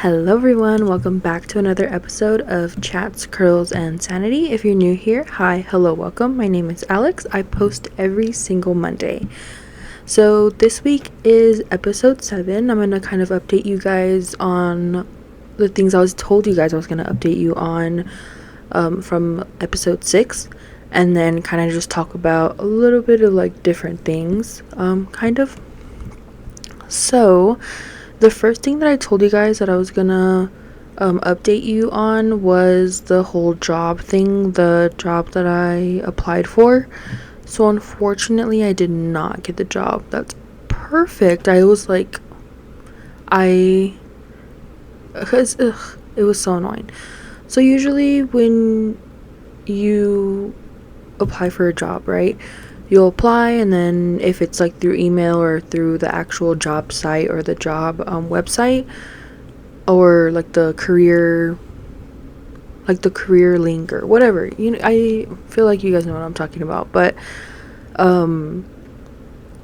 Hello everyone, welcome back to another episode of Chats, Curls, and Sanity. If you're new here, hi, hello, welcome. My name is Alex. I post every single Monday. So this week is episode 7. I'm going to kind of update you guys on the things I was told you guys I was going to update you on from episode 6. And then kind of just talk about a little bit of like different things, kind of. So the first thing that I told you guys that I was gonna update you on was the whole job thing, the job that I applied for. So unfortunately, I did not get the job. That's perfect. I was like, because it was so annoying. So usually when you apply for a job, right? You'll apply, and then if it's like through email or through the actual job site or the job website or like the career link or whatever, I feel like you guys know what I'm talking about, but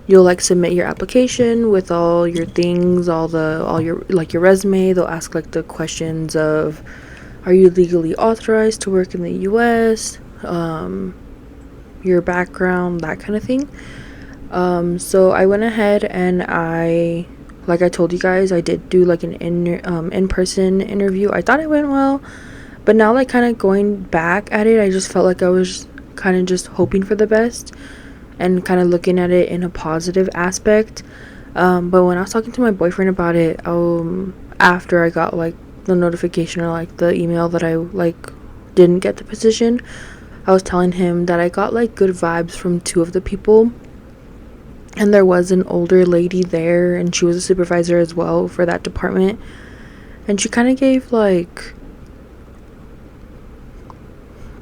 you'll like submit your application with all your things, all your like your resume. They'll ask like the questions of, are you legally authorized to work in the US, your background, that kind of thing. So I went ahead and like I told you guys, I did do like an in-person interview. I thought it went well, but now like kind of going back at it, I just felt like I was kind of just hoping for the best and kind of looking at it in a positive aspect. But when I was talking to my boyfriend about it, after I got like the notification or like the email that I like didn't get the position, I was telling him that I got like good vibes from two of the people, and there was an older lady there, and she was a supervisor as well for that department, and she kind of gave like,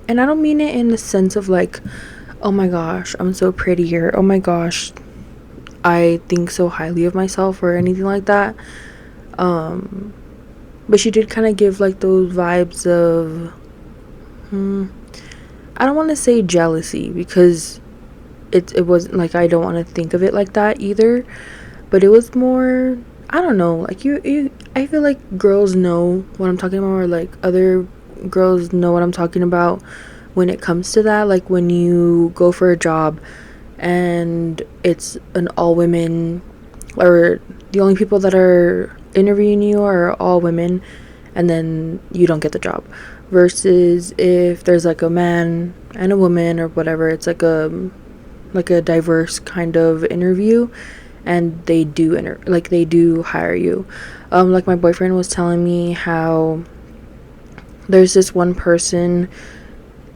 and I don't mean it in the sense of like, oh my gosh, I'm so pretty, or oh my gosh, I think so highly of myself or anything like that, but she did kind of give like those vibes of I don't want to say jealousy, because it wasn't like, I don't want to think of it like that either, but it was more, I don't know, like I feel like girls know what I'm talking about, or like other girls know what I'm talking about when it comes to that. Like when you go for a job and it's an all women, or the only people that are interviewing you are all women, and then you don't get the job, versus if there's like a man and a woman or whatever, it's like a diverse kind of interview, and they do they do hire you. Like my boyfriend was telling me how there's this one person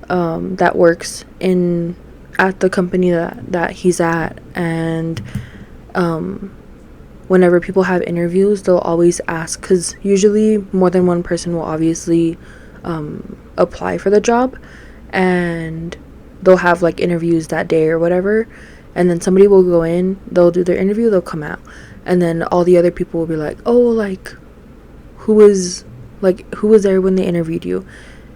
that works at the company that he's at, and whenever people have interviews, they'll always ask, because usually more than one person will obviously apply for the job, and they'll have like interviews that day or whatever, and then somebody will go in, they'll do their interview, they'll come out, and then all the other people will be like, oh, like who was there when they interviewed you.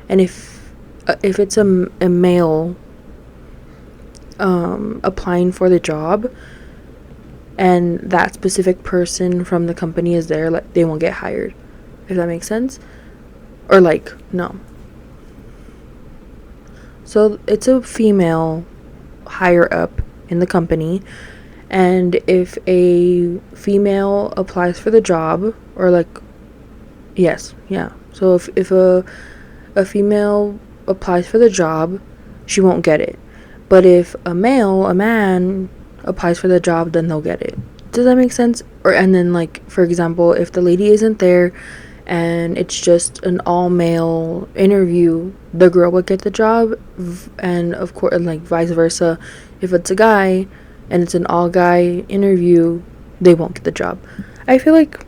And if it's a male applying for the job, and that specific person from the company is there, like they won't get hired, if that makes sense. Or like, no. So it's a female higher up in the company, and if a female applies for the job, or like, yes, yeah. So if a female applies for the job, she won't get it. But if a man applies for the job, then they'll get it. Does that make sense? And then like, for example, if the lady isn't there and it's just an all male interview, the girl would get the job, and of course, and like vice versa, if it's a guy and it's an all guy interview, they won't get the job. I feel like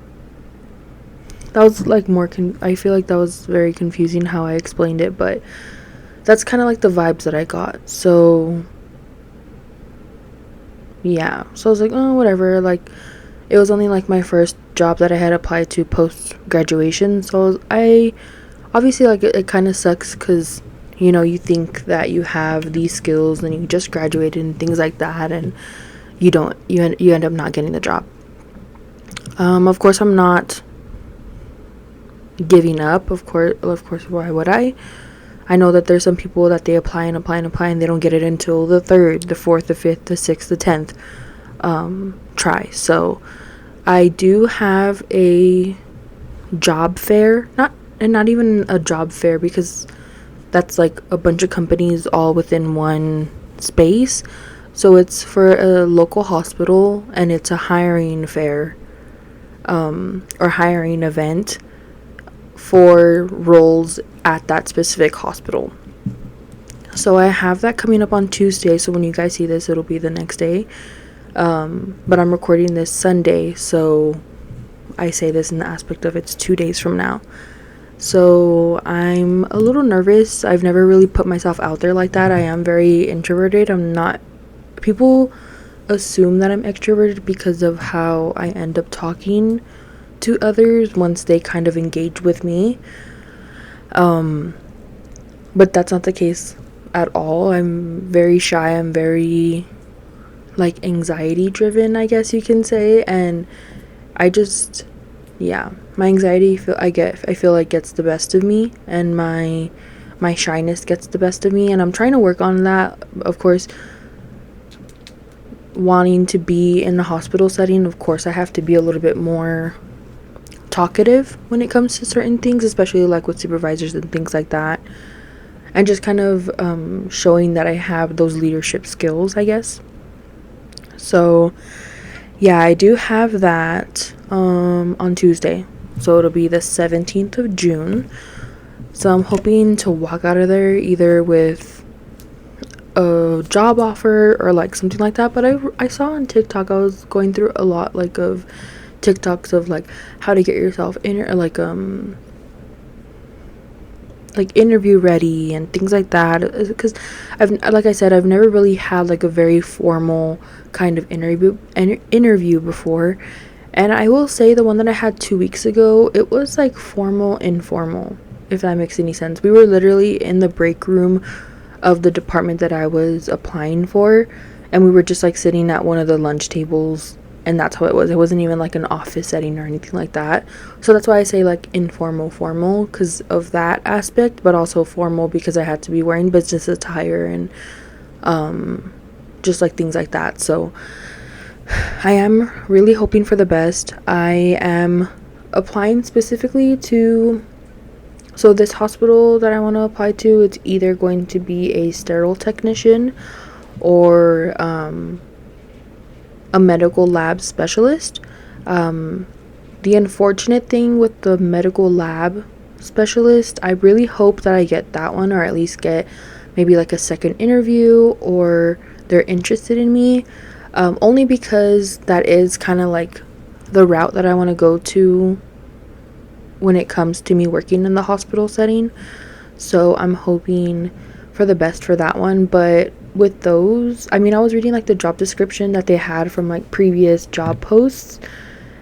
that was like I feel like that was very confusing how I explained it, but that's kind of like the vibes that I got. So yeah, so I was like, oh, whatever. Like, it was only like my first job that I had applied to post graduation, so I obviously, like, it kind of sucks, because you think that you have these skills and you just graduated and things like that, and you end up not getting the job. Of course, I'm not giving up. Of course, why would I know that there's some people that they apply and apply and apply and they don't get it until the third, the fourth, the fifth, the sixth, the 10th try. So I do have a job fair, not even a job fair, because that's like a bunch of companies all within one space. So it's for a local hospital, and it's a hiring fair, or hiring event for roles at that specific hospital. So I have that coming up on Tuesday. So when you guys see this, it'll be the next day. But I'm recording this Sunday, so I say this in the aspect of it's 2 days from now. So I'm a little nervous. I've never really put myself out there like that. I am very introverted. People assume that I'm extroverted because of how I end up talking to others once they kind of engage with me. But that's not the case at all. I'm very shy. I'm very like anxiety driven, I guess you can say, and my anxiety I feel like gets the best of me, and my shyness gets the best of me, and I'm trying to work on that. Of course, wanting to be in the hospital setting, of course I have to be a little bit more talkative when it comes to certain things, especially like with supervisors and things like that, and just kind of showing that I have those leadership skills, I guess. So yeah, I do have that on Tuesday, so it'll be the 17th of June. So I'm hoping to walk out of there either with a job offer or like something like that. But I saw on TikTok, I was going through a lot like of TikToks of like how to get yourself in, or like interview ready and things like that, because I've never really had like a very formal kind of interview before. And I will say the one that I had 2 weeks ago, it was like formal informal, if that makes any sense. We were literally in the break room of the department that I was applying for, and we were just like sitting at one of the lunch tables, and that's how it was. It wasn't even like an office setting or anything like that. So that's why I say like informal formal, because of that aspect, but also formal because I had to be wearing business attire and just like things like that. So I am really hoping for the best. I am applying specifically to, so this hospital that I want to apply to, it's either going to be a sterile technician or a medical lab specialist. The unfortunate thing with the medical lab specialist, I really hope that I get that one, or at least get maybe like a second interview, or they're interested in me, only because that is kind of like the route that I want to go to when it comes to me working in the hospital setting. So I'm hoping for the best for that one. But with those, I mean, I was reading like the job description that they had from like previous job posts,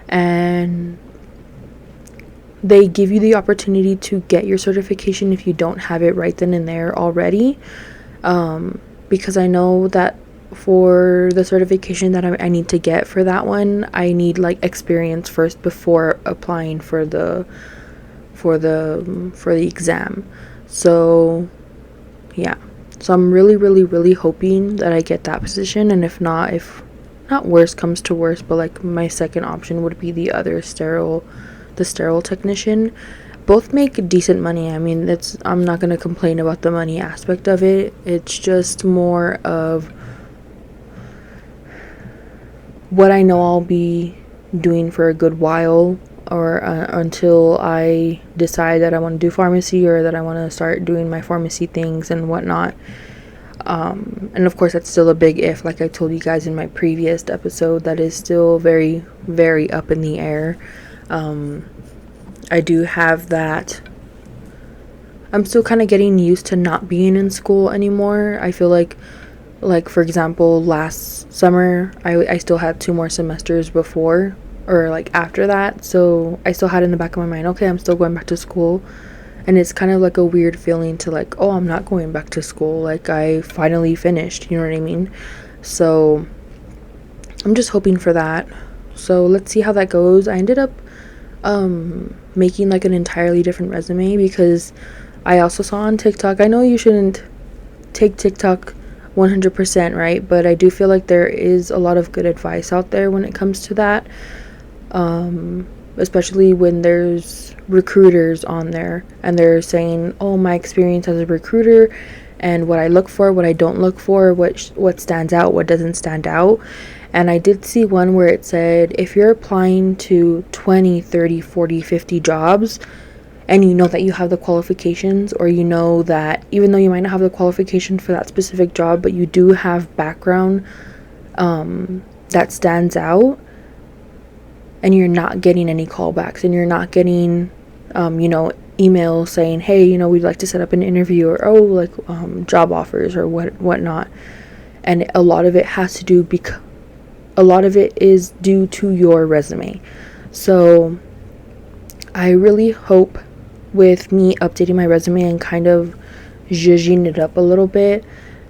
and they give you the opportunity to get your certification if you don't have it right then and there already, because I know that for the certification that I need to get for that one, I need like experience first before applying for the exam. So yeah, so I'm really really really hoping that I get that position, and if not worst comes to worst, but like my second option would be the sterile technician. Both make decent money. I mean, I'm not going to complain about the money aspect of it. It's just more of what I know I'll be doing for a good while, or until I decide that I want to do pharmacy, or that I want to start doing my pharmacy things and whatnot. And of course, that's still a big if, like I told you guys in my previous episode. That is still very, very up in the air. I do have that. I'm still kind of getting used to not being in school anymore. I feel like for example, last summer, I still had 2 more semesters before, or like after that. So I still had in the back of my mind, okay, I'm still going back to school. And it's kind of like a weird feeling to like, oh, I'm not going back to school. Like, I finally finished, you know what I mean? So I'm just hoping for that. So let's see how that goes. I ended up making like an entirely different resume, because I also saw on TikTok, I know you shouldn't take TikTok 100%, right? But I do feel like there is a lot of good advice out there when it comes to that. Especially when there's recruiters on there and they're saying, oh, my experience as a recruiter and what I look for, what I don't look for, what stands out, what doesn't stand out. And I did see one where it said, if you're applying to 20, 30, 40, 50 jobs, and you know that you have the qualifications, or you know that even though you might not have the qualification for that specific job, but you do have background that stands out, and you're not getting any callbacks, and you're not getting emails saying, hey, we'd like to set up an interview, or job offers or whatnot. And a lot of it is due to your resume. So I really hope, with me updating my resume and kind of zhuzhing it up a little bit,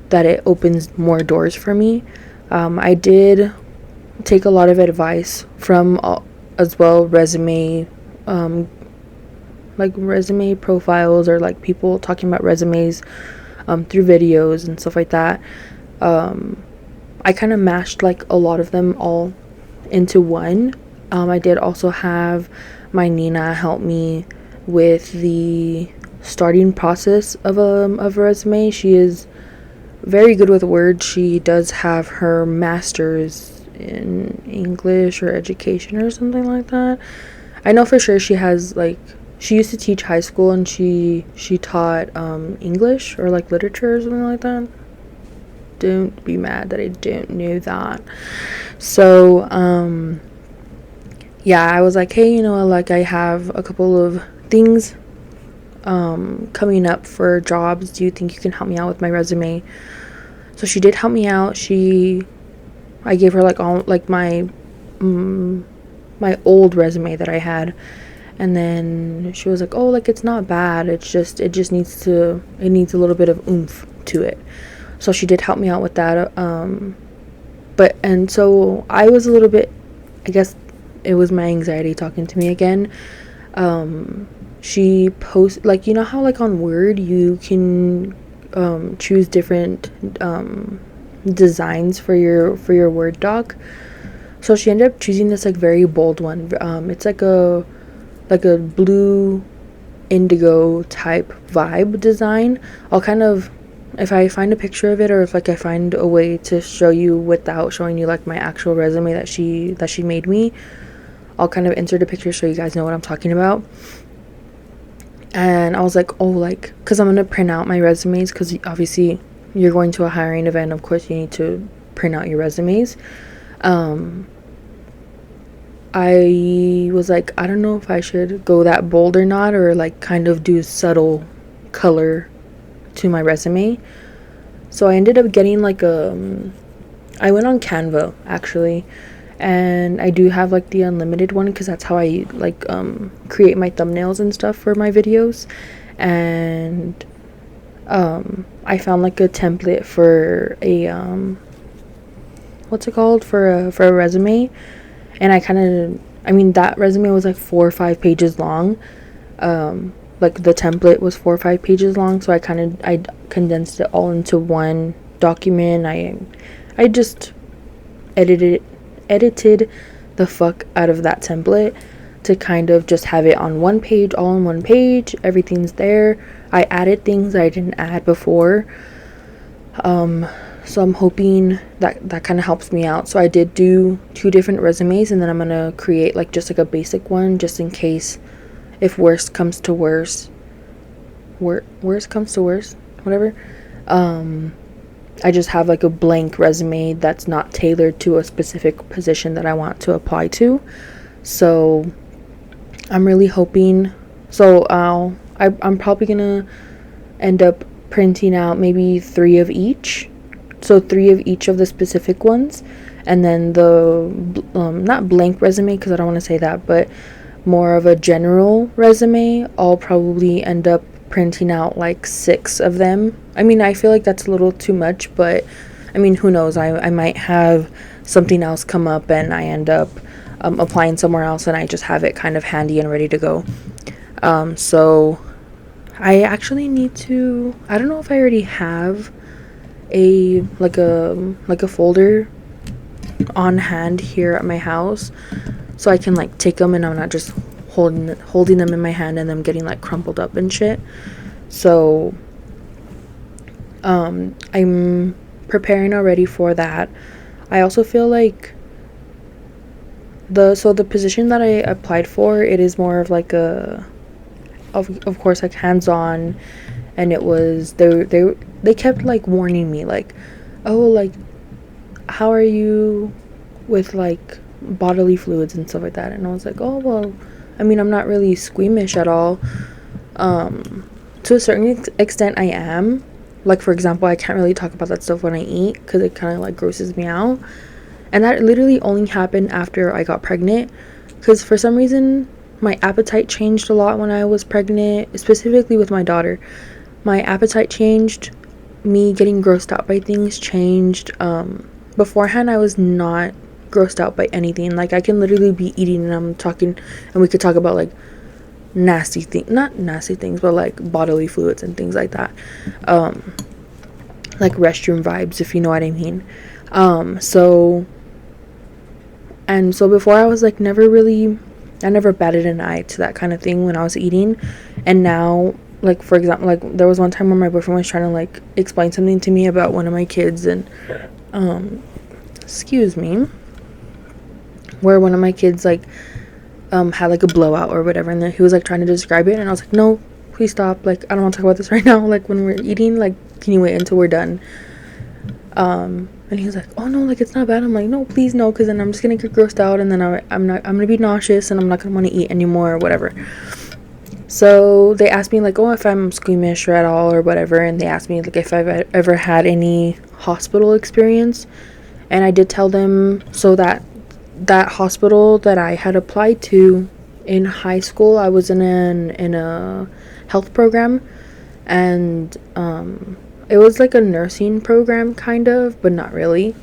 that it opens more doors for me. I did take a lot of advice from as well resume resume profiles, or like people talking about resumes through videos and stuff like that. I kind of mashed like a lot of them all into one. I did also have my Nina help me with the starting process of a resume. She is very good with words. She does have her master's in English or education or something like that. I know for sure she has, like, she used to teach high school, and she taught English or like literature or something like that. Don't be mad that I don't know that. So yeah, I was like, hey, like, I have a couple of things coming up for jobs. Do you think you can help me out with my resume? So she did help me out. I gave her like all like my old resume that I had, and then she was like, oh, like, it's not bad, it just needs a little bit of oomph to it. So she did help me out with that. And so I was a little bit, I guess it was my anxiety talking to me again. She posts, like, how like on Word you can choose different designs for your Word doc. So she ended up choosing this like very bold one. It's like a blue indigo type vibe design. I'll kind of, if I find a picture of it, or if like I find a way to show you without showing you like my actual resume that she made me, I'll kind of insert a picture so you guys know what I'm talking about. And I was like, oh, like, because I'm going to print out my resumes, because obviously you're going to a hiring event, of course you need to print out your resumes. I was like, I don't know if I should go that bold or not, or like kind of do subtle color to my resume. So I ended up getting like I went on Canva actually, and I do have like the unlimited one, because that's how I like create my thumbnails and stuff for my videos. And I found like a template for a what's it called, for a resume. And that resume was like 4 or 5 pages long. Like the template was 4 or 5 pages long, so I condensed it all into one document. I just edited the fuck out of that template to kind of just have it on one page, all on one page. Everything's there. I added things I didn't add before. So I'm hoping that kind of helps me out. So I did do 2 different resumes, and then I'm gonna create like just like a basic one, just in case, if worst comes to worst, whatever. I just have like a blank resume that's not tailored to a specific position that I want to apply to. So I'm really hoping. So I'm probably gonna end up printing out maybe 3 of each. So 3 of each of the specific ones, and then the not blank resume, because I don't want to say that, but more of a general resume, I'll probably end up printing out like 6 of them. I mean, I feel like that's a little too much, but I mean, who knows, I might have something else come up and I end up applying somewhere else, and I just have it kind of handy and ready to go. So I actually need to, I don't know if I already have a folder on hand here at my house, so I can like take them and I'm not just holding them in my hand and them getting like crumpled up and shit. So I'm preparing already for that. I also feel like the position that I applied for, it is more of like of course like hands-on, and it was they kept like warning me like, oh, like, how are you with like bodily fluids and stuff like that, and I was like, oh well, I mean, I'm not really squeamish at all. To a certain extent I am. Like, for example, I can't really talk about that stuff when I eat because it kind of like grosses me out, and that literally only happened after I got pregnant, because for some reason my appetite changed a lot when I was pregnant, specifically with my daughter. My appetite changed, me getting grossed out by things changed. Beforehand I was not grossed out by anything. Like, I can literally be eating and I'm talking, and we could talk about like not nasty things, but like bodily fluids and things like that, like restroom vibes, if you know what I mean. So before I was like I never batted an eye to that kind of thing when I was eating, and now, like, for example, like there was one time when my boyfriend was trying to like explain something to me about one of my kids, and excuse me, where one of my kids like had like a blowout or whatever, and then he was like trying to describe it, and I was like, no, please stop, like, I don't want to talk about this right now, like, when we're eating, like, can you wait until we're done? And he was like, oh no, like, it's not bad. I'm like, no, please, no, because then I'm just gonna get grossed out, and then I'm gonna be nauseous, and I'm not gonna want to eat anymore or whatever. So they asked me like, oh, if I'm squeamish or at all or whatever, and they asked me like if I've ever had any hospital experience, and I did tell them. So that hospital that I had applied to in high school, I was in a health program, and it was like a nursing program kind of, but not really.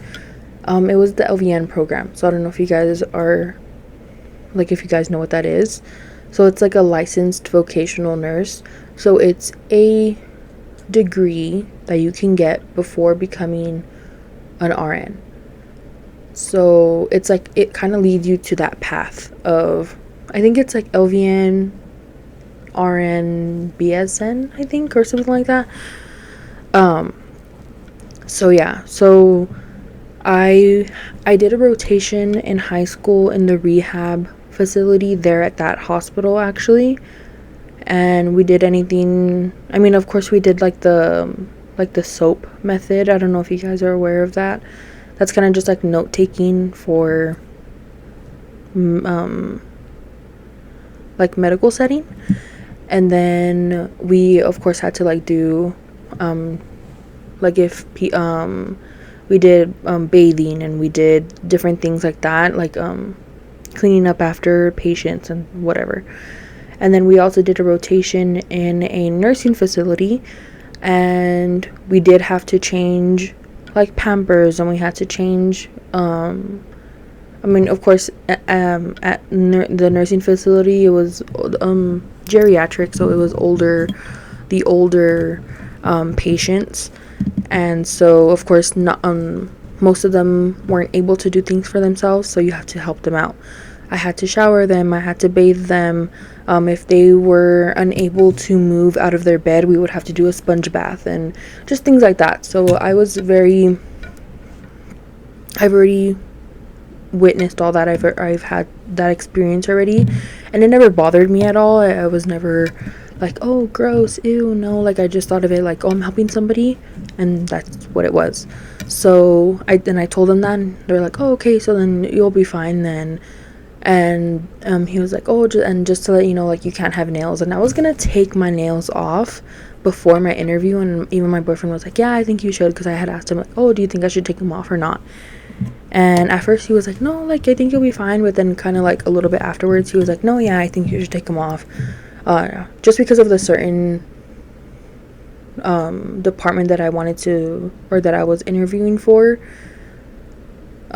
It was the LVN program, so I don't know if you guys are like, if you guys know what that is. So it's like a licensed vocational nurse. So it's a degree that you can get before becoming an RN. So it's like, it kind of leads you to that path of, I think it's like LVN, RN, BSN, I think, or something like that. So yeah, so I did a rotation in high school in the rehab facility there at that hospital, actually, and we did anything. I mean, of course we did like the SOAP method. I don't know if you guys are aware of that. That's kind of just like note taking for like medical setting. And then we of course had to like do like if we did bathing, and we did different things like that, like cleaning up after patients and whatever. And then we also did a rotation in a nursing facility, and we did have to change like Pampers, and we had to change I mean, of course, at the nursing facility, it was geriatric, so it was the older patients, and so of course not most of them weren't able to do things for themselves, so you have to help them out. I had to shower them, I had to bathe them. If they were unable to move out of their bed, we would have to do a sponge bath and just things like that. So I've already witnessed all that. I've had that experience already, and it never bothered me at all. I was never like, oh, gross, ew, no. Like, I just thought of it like, oh, I'm helping somebody, and that's what it was. So I told them that, and they're like, oh, okay, so then you'll be fine then. And he was like, oh, just to let you know, like, you can't have nails. And I was gonna take my nails off before my interview, and even my boyfriend was like, yeah, I think you should, because I had asked him like, oh, do you think I should take them off or not? And at first he was like, no, like, I think you'll be fine. But then kind of like a little bit afterwards, he was like, no, yeah, I think you should take them off, just because of the certain department that I wanted to, or that I was interviewing for.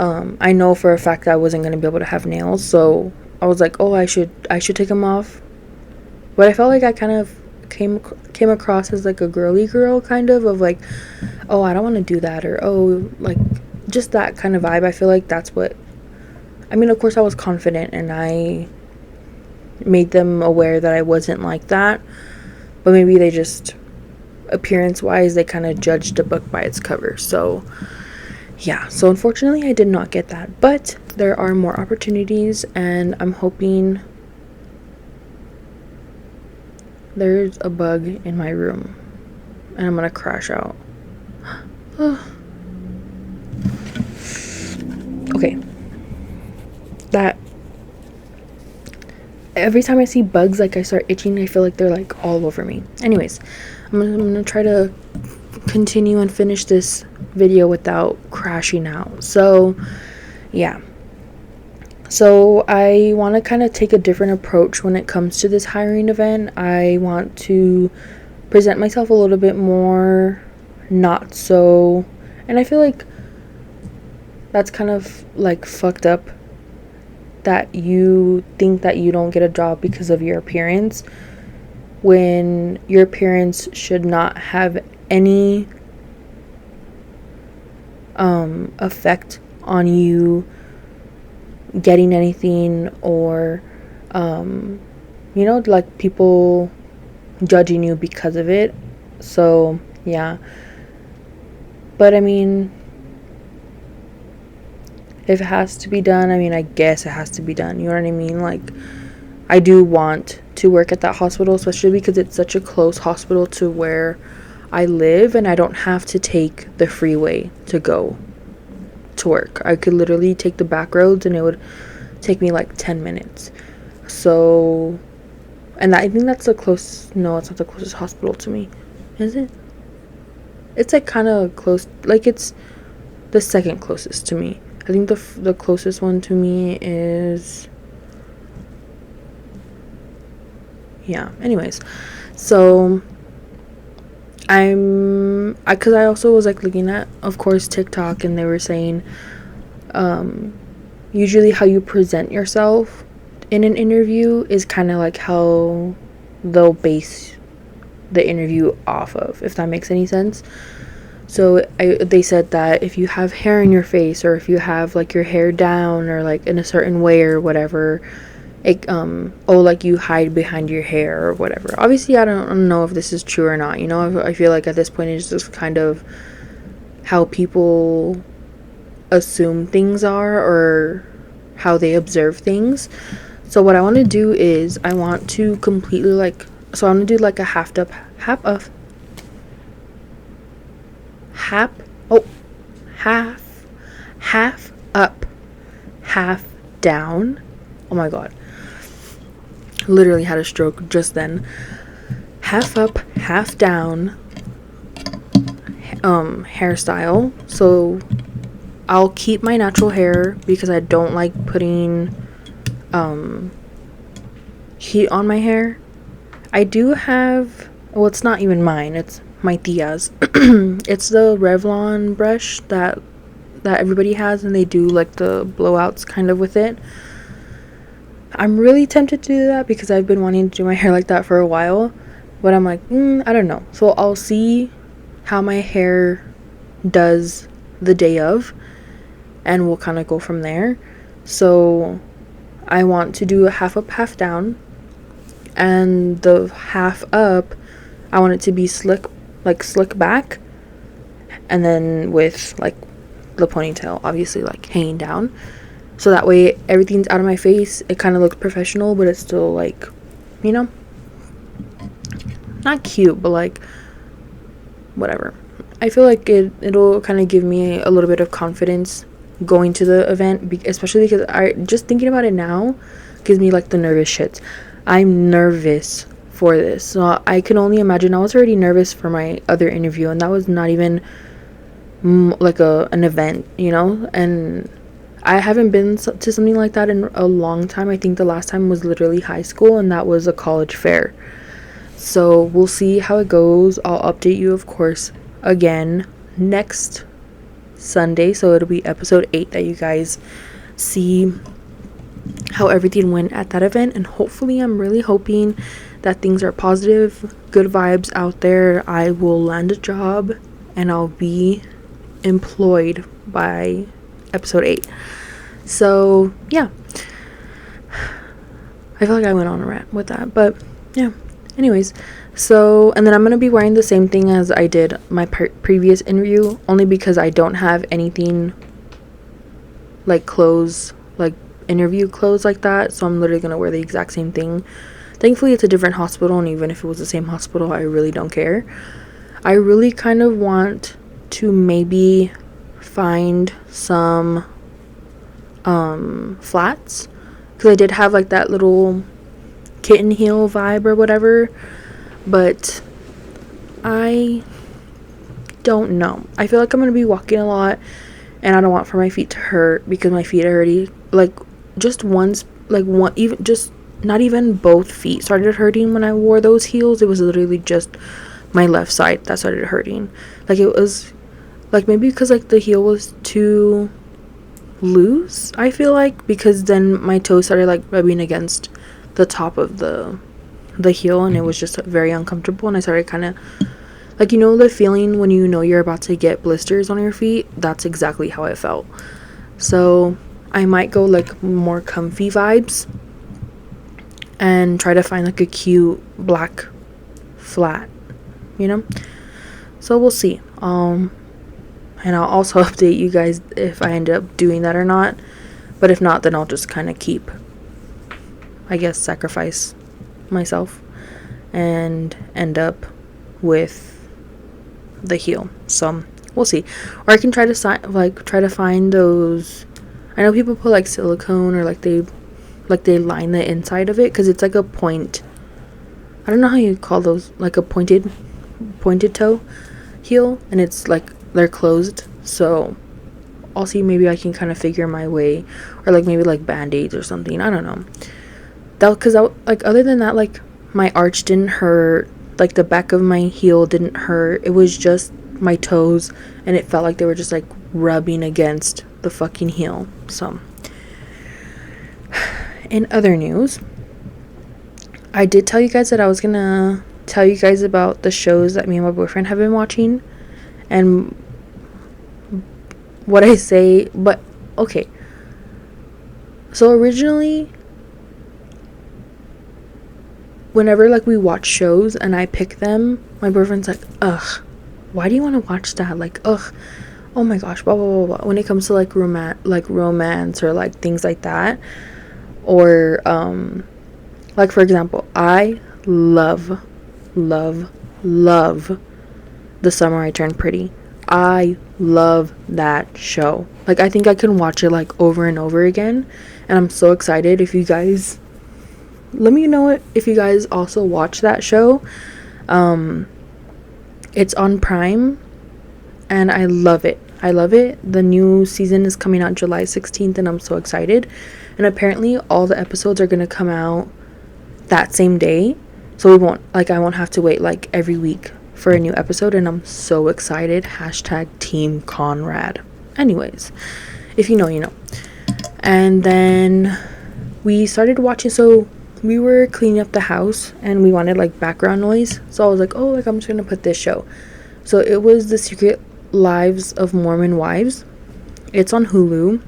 I know for a fact that I wasn't going to be able to have nails, so I was like, oh, I should take them off. But I felt like I kind of came across as like a girly girl, kind of like, oh, I don't want to do that, or oh, like just that kind of vibe. I feel like that's what, I mean, of course I was confident and I made them aware that I wasn't like that, but maybe they just, appearance wise, they kind of judged a book by its cover. So yeah, so unfortunately I did not get that, but there are more opportunities, and I'm hoping. There's a bug in my room and I'm gonna crash out. Okay, that, every time I see bugs, like I start itching. I feel like they're like all over me. Anyways, I'm gonna try to continue and finish this video without crashing out. So yeah, so I want to kind of take a different approach when it comes to this hiring event. I want to present myself a little bit more not so, and I feel like that's kind of like fucked up, that you think that you don't get a job because of your appearance, when your appearance should not have any effect on you getting anything, or like people judging you because of it. So yeah, but I mean, if it has to be done, I mean, I guess it has to be done, you know what I mean? Like, I do want to work at that hospital, especially because it's such a close hospital to where I live, and I don't have to take the freeway to go to work. I could literally take the back roads and it would take me like 10 minutes. So, and I think that's no, it's not the closest hospital to me, is it? It's like kind of close, like it's the second closest to me. I think the closest one to me is, yeah, anyways. So because I also was like looking at, of course, TikTok, and they were saying usually how you present yourself in an interview is kind of like how they'll base the interview off of, if that makes any sense. So they said that if you have hair in your face, or if you have like your hair down, or like in a certain way or whatever, it like you hide behind your hair or whatever. Obviously I don't know if this is true or not, I feel like at this point it's just kind of how people assume things are, or how they observe things. So what I want to do is I want to completely I want to do like a half up, half up, half down. Oh my god, literally had a stroke just then. Half up, half down hairstyle. So I'll keep my natural hair because I don't like putting heat on my hair. I do have, well, it's not even mine, it's my tia's. It's the Revlon brush that everybody has, and they do like the blowouts kind of with it. I'm really tempted to do that because I've been wanting to do my hair like that for a while, but I'm like, I don't know. So I'll see how my hair does the day of, and we'll kind of go from there. So I want to do a half up, half down, and the half up, I want it to be slick back, and then with like the ponytail obviously like hanging down, so that way everything's out of my face. It kind of looks professional, but it's still like, not cute, but like whatever. I feel like it'll kind of give me a little bit of confidence going to the event, especially because I just thinking about it now gives me like the nervous shits. I'm nervous for this, so I can only imagine. I was already nervous for my other interview, and that was not even like an event, and I haven't been to something like that in a long time. I think the last time was literally high school, and that was a college fair. So we'll see how it goes. I'll update you, of course, again next Sunday, so it'll be episode 8 that you guys see how everything went at that event. And hopefully, I'm really hoping that things are positive, good vibes out there. I will land a job and I'll be employed by episode 8. So yeah, I feel like I went on a rant with that, but yeah. Anyways, so, and then I'm gonna be wearing the same thing as I did my previous interview, only because I don't have anything like clothes, like interview clothes like that, so I'm literally gonna wear the exact same thing. Thankfully it's a different hospital, and even if it was the same hospital, I really don't care. I really kind of want to maybe find some flats, because I did have like that little kitten heel vibe or whatever, but I don't know. I feel like I'm gonna be walking a lot, and I don't want for my feet to hurt, because my feet already, like, just once, like, one, even just not even both feet started hurting when I wore those heels. It was literally just my left side that started hurting. Like, it was like, maybe because like the heel was too loose, I feel like, because then my toes started like rubbing against the top of the heel, and it was just very uncomfortable, and I started kind of like, you know, the feeling when you know you're about to get blisters on your feet. That's exactly how I felt. So I might go like more comfy vibes and try to find like a cute black flat, you know. So we'll see. And I'll also update you guys if I end up doing that or not. But if not, then I'll just kind of keep, I guess, sacrifice myself and end up with the heel. So we'll see. Or I can try to find those. I know people put like silicone, or like they line the inside of it, because it's like a point. I don't know how you call those, like a pointed toe heel, and it's like they're closed. So I'll see, maybe I can kind of figure my way, or like maybe like band-aids or something. I don't know. That, because like, other than that, like, my arch didn't hurt, like the back of my heel didn't hurt. It was just my toes, and it felt like they were just like rubbing against the fucking heel. So in other news, I did tell you guys that I was gonna tell you guys about the shows that me and my boyfriend have been watching, and what I say, but okay. So originally, whenever like we watch shows and I pick them, my boyfriend's like, ugh, why do you want to watch that? Like, ugh, oh my gosh, blah blah blah blah. When it comes to like romance or like things like that, or like, for example, I love The Summer I Turned Pretty. I love that show. Like, I think I can watch it like over and over again, and I'm so excited. If you guys, let me know if you guys also watch that show. It's on Prime, and I love it. The new season is coming out July 16th, and I'm so excited. And apparently all the episodes are gonna come out that same day, so I won't have to wait like every week for a new episode, and I'm so excited. #Team Conrad. Anyways, if you know, you know. And then we started watching, so we were cleaning up the house and we wanted like background noise, so I was like, oh, like, I'm just gonna put this show. So it was The Secret Lives of Mormon Wives. It's on Hulu,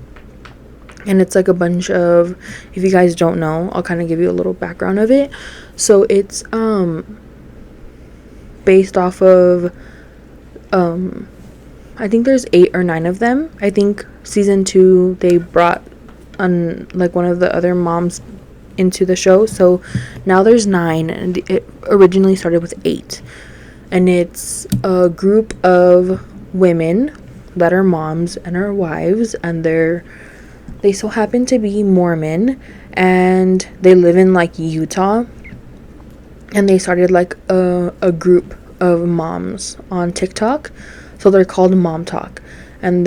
and it's like a bunch of, if you guys don't know, I'll kind of give you a little background of it. So it's based off of I think there's 8 or 9 of them. I think season 2 they brought like one of the other moms into the show, so now there's 9, and it originally started with 8. And it's a group of women that are moms and are wives, and they so happen to be Mormon, and they live in like Utah, and they started like a group of moms on TikTok, so they're called Mom Talk, and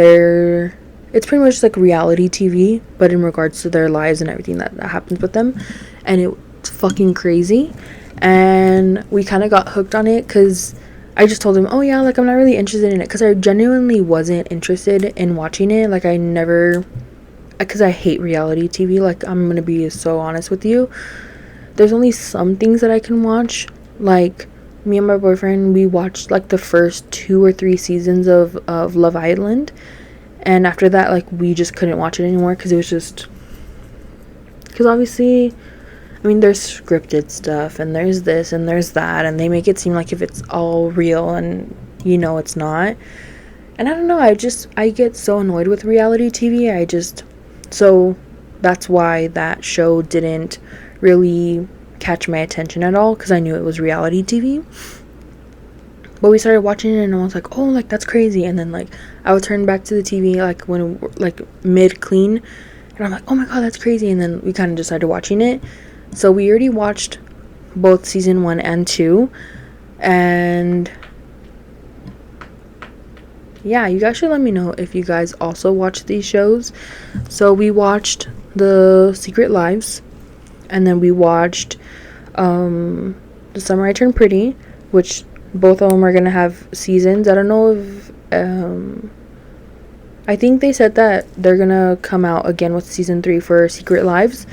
it's pretty much like reality TV, but in regards to their lives and everything that happens with them, and it's fucking crazy. And we kind of got hooked on it because I just told him, oh yeah, like I'm not really interested in it, because I genuinely wasn't interested in watching it. Like I never, because I hate reality TV. Like I'm gonna be so honest with you. There's only some things that I can watch. Like me and my boyfriend, we watched like the first 2 or 3 seasons of Love Island, and after that, like we just couldn't watch it anymore because it was just, because obviously, I mean, there's scripted stuff and there's this and there's that, and they make it seem like if it's all real, and it's not. And I don't know, I get so annoyed with reality TV. So that's why that show didn't really catch my attention at all, because I knew it was reality TV. But we started watching it and I was like, oh, like that's crazy. And then like I would turn back to the TV like when like mid clean, and I'm like, oh my god, that's crazy. And then we kind of just started watching it. So we already watched both season 1 and 2, and yeah, you guys should let me know if you guys also watch these shows. So we watched The Secret Lives, and then we watched The Summer I Turned Pretty, which both of them are gonna have seasons. I don't know if I think they said that they're gonna come out again with season 3 for Secret Lives,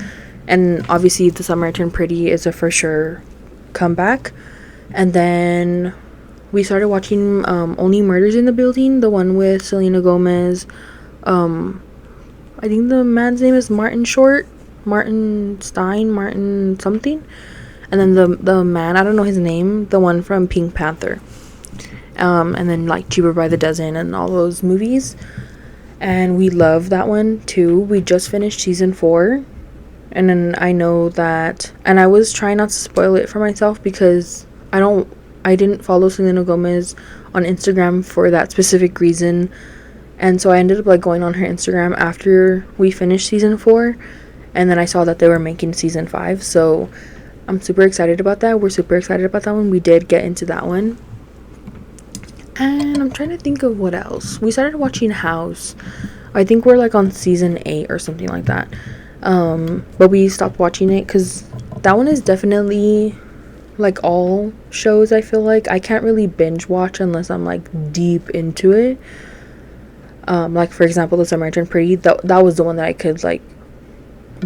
and obviously The Summer I Turned Pretty is a for sure comeback. And then we started watching Only Murders in the Building, the one with Selena Gomez. I think the man's name is Martin Short, Martin Stein, Martin something. And then the man, I don't know his name, the one from Pink Panther. And then like Cheaper by the Dozen and all those movies. And we love that one too. We just finished season 4. And then I know that, and I was trying not to spoil it for myself because I didn't follow Selena Gomez on Instagram for that specific reason. And so I ended up like going on her Instagram after we finished season 4, and then I saw that they were making season 5. So I'm super excited about that. We're super excited about that one. We did get into that one. And I'm trying to think of what else. We started watching House. I think we're like on season 8 or something like that. But we stopped watching it because that one is definitely, like all shows, I feel like I can't really binge watch unless I'm like deep into it. Like for example, The Summer I Turned Pretty, that was the one that I could like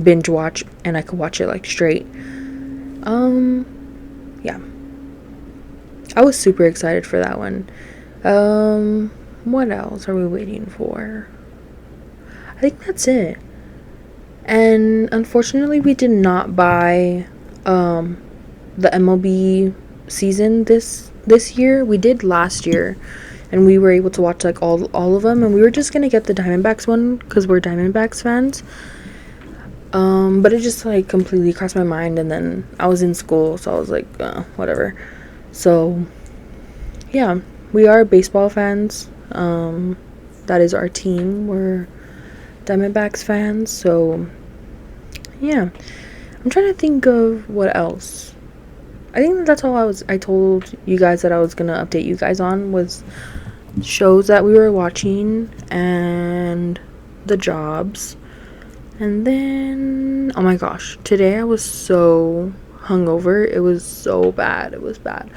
binge watch and I could watch it like straight. Yeah, I was super excited for that one. What else are we waiting for? I think that's it. And unfortunately, we did not buy the MLB season this year. We did last year, and we were able to watch like all of them. And we were just gonna get the Diamondbacks one because we're Diamondbacks fans. But it just like completely crossed my mind, and then I was in school, so I was like, whatever. So yeah, we are baseball fans. That is our team. We're Diamondbacks fans. So yeah, I'm trying to think of what else. I think that's all I told you guys that I was gonna update you guys on, was shows that we were watching and the jobs. And then, oh my gosh, today I was so hungover. It was so bad. It was bad.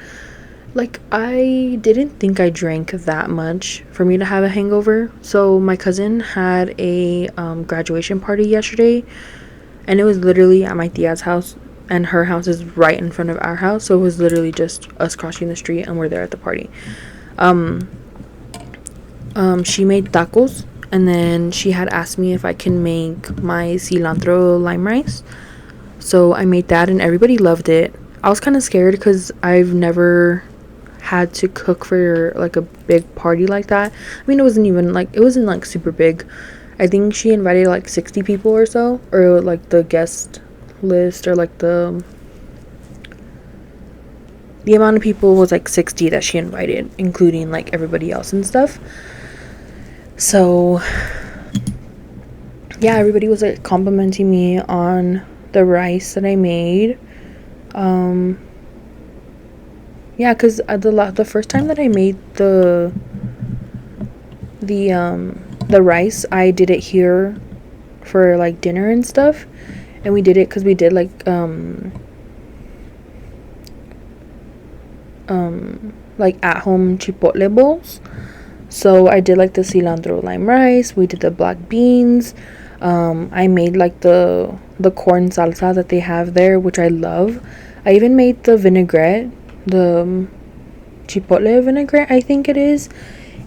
Like, I didn't think I drank that much for me to have a hangover. So my cousin had a graduation party yesterday, and it was literally at my tia's house, and her house is right in front of our house, so it was literally just us crossing the street and we're there at the party. She made tacos, and then she had asked me if I can make my cilantro lime rice. So I made that, and everybody loved it. I was kind of scared because I've never had to cook for like a big party like that. I mean, it wasn't like super big. I think she invited like 60 people or so, or like the guest list, or like the amount of people was like 60 that she invited, including like everybody else and stuff. So yeah, everybody was like complimenting me on the rice that I made. Yeah, because the first time that I made the rice, I did it here for like dinner and stuff, and we did it because we did like like at home chipotle bowls. So I did like the cilantro lime rice. We did the black beans. I made like the corn salsa that they have there, which I love. I even made the vinaigrette, the chipotle vinaigrette, I think it is,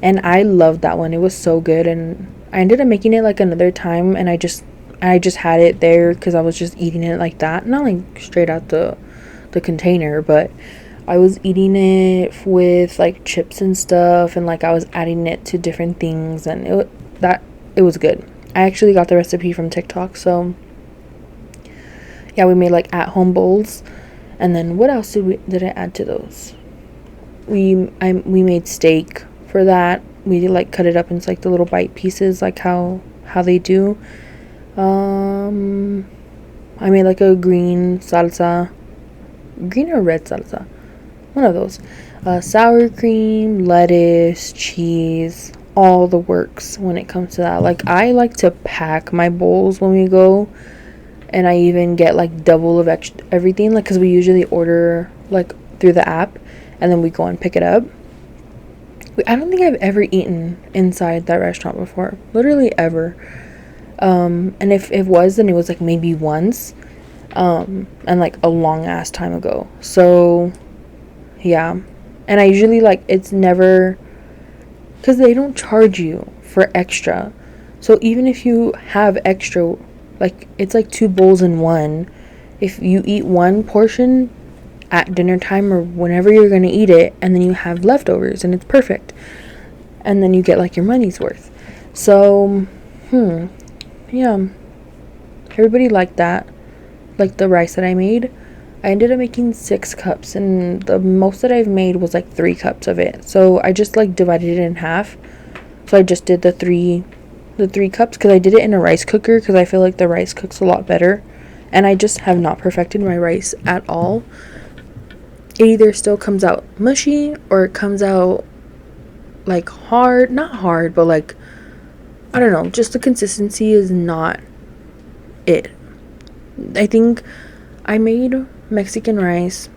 and I loved that one. It was so good, and I ended up making it like another time, and I just had it there because I was just eating it like that, not like straight out the container, but I was eating it with like chips and stuff, and like I was adding it to different things, and it was good. I actually got the recipe from TikTok, so yeah, we made like at home bowls, and then what else did I add to those? We made steak for that. We like cut it up into like the little bite pieces, like how they do. I made like a green salsa, green or red salsa, one of those. Sour cream, lettuce, cheese, all the works when it comes to that. Like I like to pack my bowls when we go, and I even get like double of everything, like because we usually order like through the app, and then we go and pick it up. I don't think I've ever eaten inside that restaurant before, literally ever. And if it was, then it was like maybe once, and like a long ass time ago. So yeah, and I usually like, it's never, because they don't charge you for extra. So even if you have extra, like it's like two bowls in one. If you eat one portion at dinner time or whenever you're gonna eat it, and then you have leftovers, and it's perfect, and then you get like your money's worth. So yeah, everybody liked that, like the rice that I made. I ended up making 6 cups, and the most that I've made was like 3 cups of it. So I just like divided it in half. So I just did the three cups because I did it in a rice cooker because I feel like the rice cooks a lot better, and I just have not perfected my rice at all. It either still comes out mushy or it comes out like hard, not hard, but like, I don't know, just the consistency is not it. I think I made Mexican rice.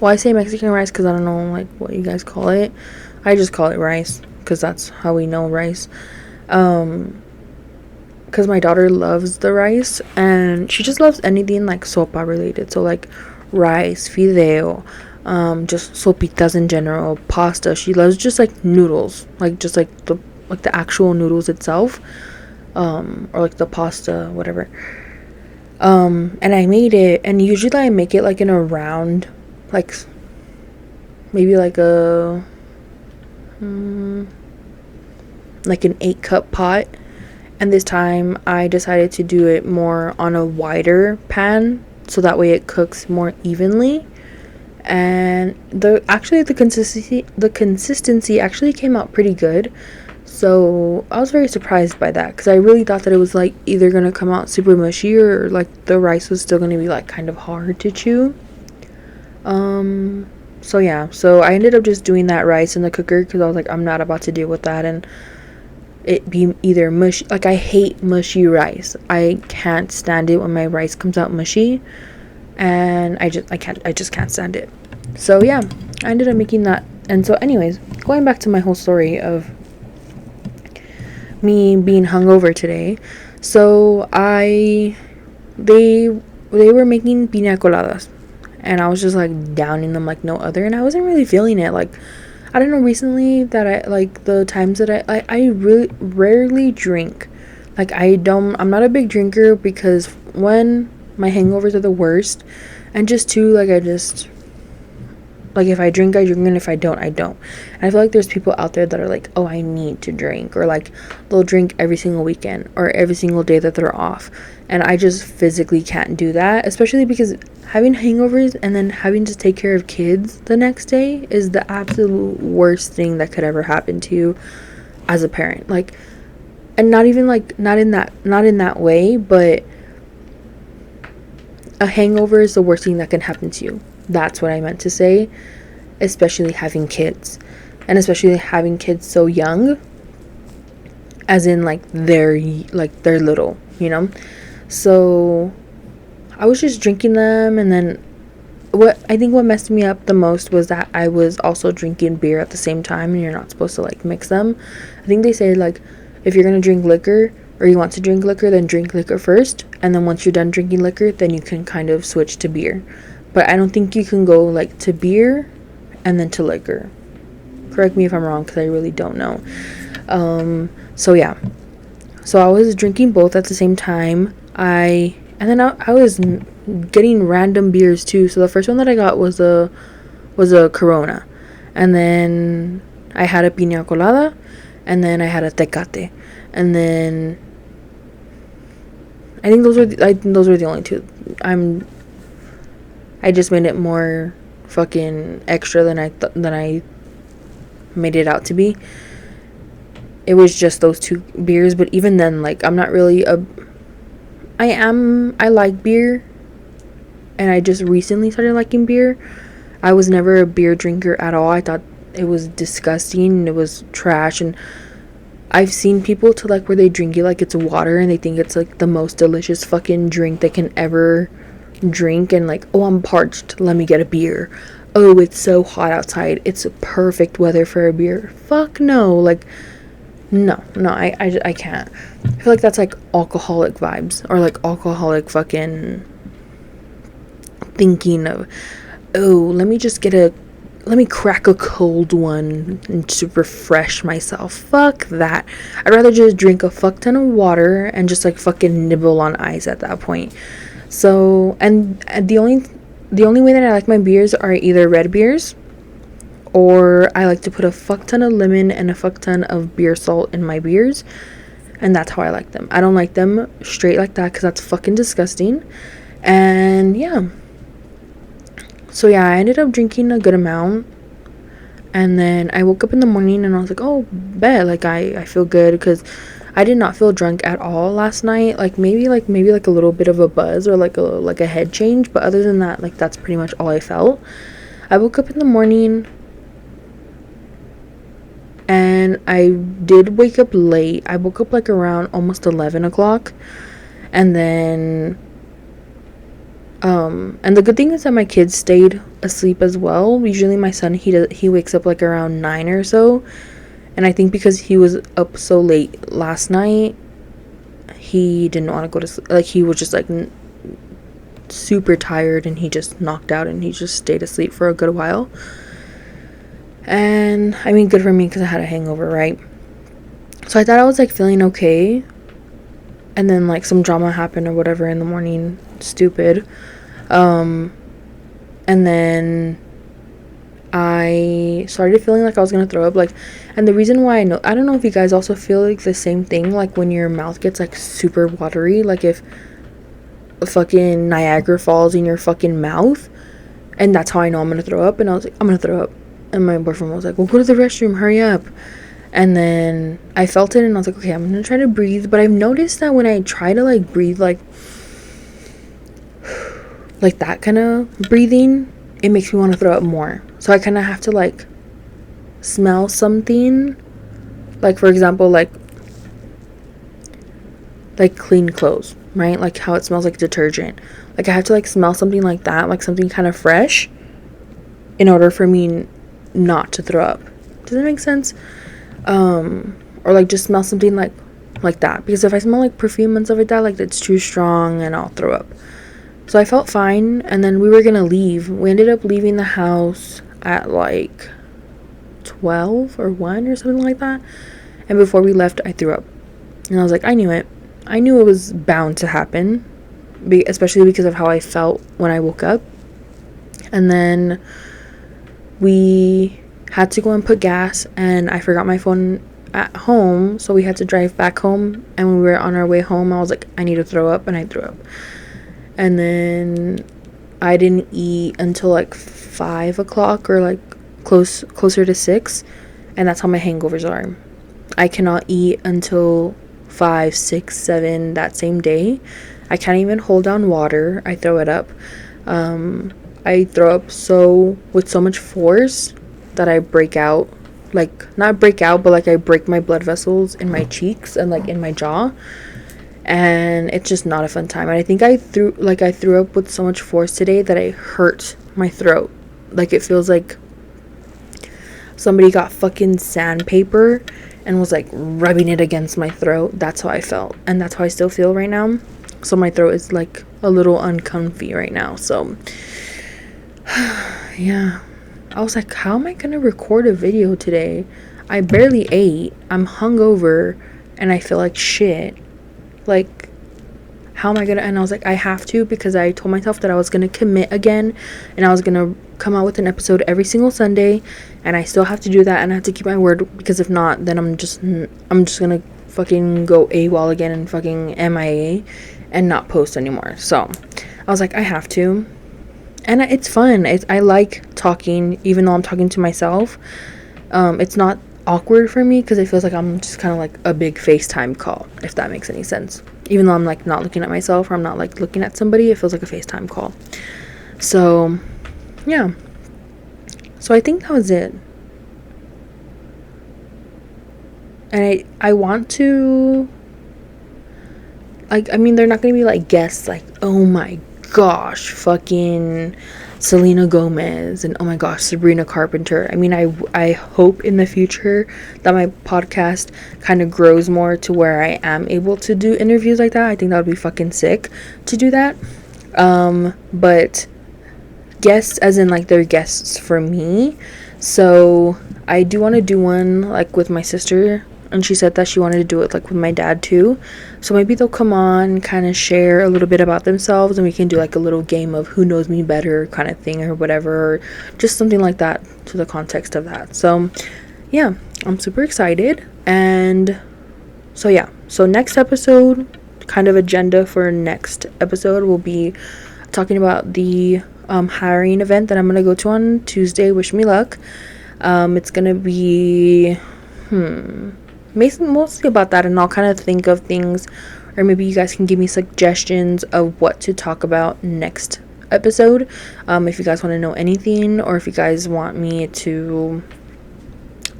Well, I say Mexican rice because I don't know like what you guys call it. I just call it rice because that's how we know rice. Because my daughter loves the rice, and she just loves anything like sopa related. So like rice, fideo, just sopitas in general, pasta. She loves just like noodles, like just like the actual noodles itself, or like the pasta, whatever. And I made it, and usually I make it like in a round, like maybe like like an 8 cup pot. And this time I decided to do it more on a wider pan, so that way it cooks more evenly. And the consistency actually came out pretty good. So I was very surprised by that because I really thought that it was like either gonna come out super mushy or like the rice was still gonna be like kind of hard to chew. So yeah, so I ended up just doing that rice in the cooker because I was like, I'm not about to deal with that and it be either mushy. Like I hate mushy rice. I can't stand it when my rice comes out mushy, and I just can't stand it. So yeah, I ended up making that. And so anyways, going back to my whole story of me being hungover today. So they were making piña coladas, and I was just like downing them like no other, and I wasn't really feeling it. Like, I don't know, recently that I like the times that I really rarely drink. Like I'm not a big drinker because one, my hangovers are the worst, and just two, like I just, like if I drink, I drink, and if I don't, I don't. And I feel like there's people out there that are like, oh, I need to drink, or like they'll drink every single weekend or every single day that they're off. And I just physically can't do that, especially because having hangovers and then having to take care of kids the next day is the absolute worst thing that could ever happen to you as a parent. Like, and not even like, not in that way, but a hangover is the worst thing that can happen to you. That's what I meant to say, especially having kids, and especially having kids so young, as in like they're little, you know. So I was just drinking them, and then what messed me up the most was that I was also drinking beer at the same time, and you're not supposed to like mix them. I think they say like if you're gonna drink liquor or you want to drink liquor, then drink liquor first, and then once you're done drinking liquor, then you can kind of switch to beer. But I don't think you can go like to beer and then to liquor. Correct me if I'm wrong, because I really don't know. So yeah, so I was drinking both at the same time. I was getting random beers too. So the first one that I got was a Corona, and then I had a piña colada, and then I had a Tecate, and then I think those were the only two. I just made it more fucking extra than I made it out to be. It was just those two beers, but even then, like, I'm not really I like beer, and I just recently started liking beer. I was never a beer drinker at all. I thought it was disgusting and it was trash, and I've seen people to like where they drink it like it's water and they think it's like the most delicious fucking drink they can ever drink, and like, oh, I'm parched, let me get a beer. Oh, it's so hot outside, it's perfect weather for a beer. Fuck no. Like, no, I can't. I feel like that's like alcoholic vibes, or like alcoholic fucking thinking of, oh, let me crack a cold one and to refresh myself. Fuck that. I'd rather just drink a fuck ton of water and just like fucking nibble on ice at that point. So, and the only way that I like my beers are either red beers, or I like to put a fuck ton of lemon and a fuck ton of beer salt in my beers, and that's how I like them. I don't like them straight like that because that's fucking disgusting. And yeah, so yeah, I ended up drinking a good amount, and then I woke up in the morning and I was like, oh, bet, like I feel good, because I did not feel drunk at all last night. Like maybe like a little bit of a buzz or like a head change, but other than that, like that's pretty much all I felt. I woke up in the morning, and I did wake up late. I woke up like around almost 11 o'clock, and then and the good thing is that my kids stayed asleep as well. Usually my son, he wakes up like around 9 or so, and I think because he was up so late last night, he didn't want to go to sleep. Like, he was just like super tired, and he just knocked out, and he just stayed asleep for a good while. And I mean, good for me, because I had a hangover, right? So I thought I was like feeling okay, and then like some drama happened or whatever in the morning. Stupid. And then I started feeling like I was gonna throw up, like, and the reason why I don't know if you guys also feel like the same thing, like when your mouth gets like super watery, like if fucking Niagara Falls in your fucking mouth, and that's how I know I'm gonna throw up. And I was like, I'm gonna throw up, and my boyfriend was like, well, go to the restroom, hurry up. And then I felt it, and I was like, okay, I'm gonna try to breathe. But I've noticed that when I try to like breathe like that kind of breathing, it makes me want to throw up more. So I kind of have to like smell something, like for example, like clean clothes, right? Like how it smells like detergent. Like I have to like smell something like that, like something kind of fresh, in order for me not to throw up. Does that make sense? Or like just smell something like that, because if I smell like perfume and stuff like that, like it's too strong and I'll throw up. So I felt fine, and then we were gonna leave. We ended up leaving the house at like 12 or 1 or something like that. And before we left, I threw up. And I was like, I knew it. I knew it was bound to happen, especially because of how I felt when I woke up. And then we had to go and put gas, and I forgot my phone at home, so we had to drive back home. And when we were on our way home, I was like, I need to throw up, and I threw up. And then I didn't eat until like 5 o'clock, or like closer to 6, and that's how my hangovers are. I cannot eat until 5, 6, 7 that same day. I can't even hold down water. I throw it up. I throw up with so much force that I break out. Like, not break out, but like I break my blood vessels in my cheeks and like in my jaw. And it's just not a fun time. And I think I threw up with so much force today that I hurt my throat. Like, it feels like somebody got fucking sandpaper and was like rubbing it against my throat. That's how I felt, and that's how I still feel right now. So my throat is like a little uncomfy right now. So yeah, I was like, how am I gonna record a video today? I barely ate, I'm hungover, and I feel like shit. Like, how am I gonna? And I was like, I have to, because I told myself that I was gonna commit again, and I was gonna come out with an episode every single Sunday, and I still have to do that, and I have to keep my word, because if not, then I'm just gonna fucking go AWOL again and fucking MIA and not post anymore. So I was like, I have to. And it's fun. I like talking, even though I'm talking to myself. It's not awkward for me, because it feels like I'm just kind of like a big FaceTime call, if that makes any sense. Even though I'm like not looking at myself, or I'm not like looking at somebody, it feels like a FaceTime call. So yeah, so I think that was it. And I want to, like, I mean, they're not gonna be like guests like, oh my gosh, fucking Selena Gomez, and oh my gosh, Sabrina Carpenter. I mean, I hope in the future that my podcast kind of grows more to where I am able to do interviews like that. I think that would be fucking sick to do that. But guests, as in like they're guests for me. So I do want to do one like with my sister, and she said that she wanted to do it like with my dad too. So maybe they'll come on, kind of share a little bit about themselves, and we can do like a little game of who knows me better kind of thing, or whatever, or just something like that to the context of that. So yeah, I'm super excited. And so yeah, so next episode, kind of agenda for next episode, will be talking about the hiring event that I'm gonna go to on Tuesday. Wish me luck. It's gonna be mostly about that, and I'll kind of think of things, or maybe you guys can give me suggestions of what to talk about next episode. If you guys want to know anything, or if you guys want me to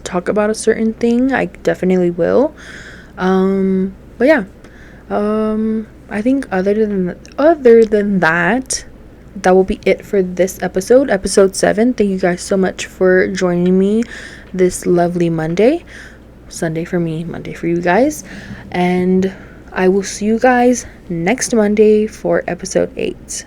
talk about a certain thing, I definitely will. But yeah, I think other than that, that will be it for this episode 7. Thank you guys so much for joining me this lovely Sunday for me, Monday for you guys, and I will see you guys next Monday for episode 8.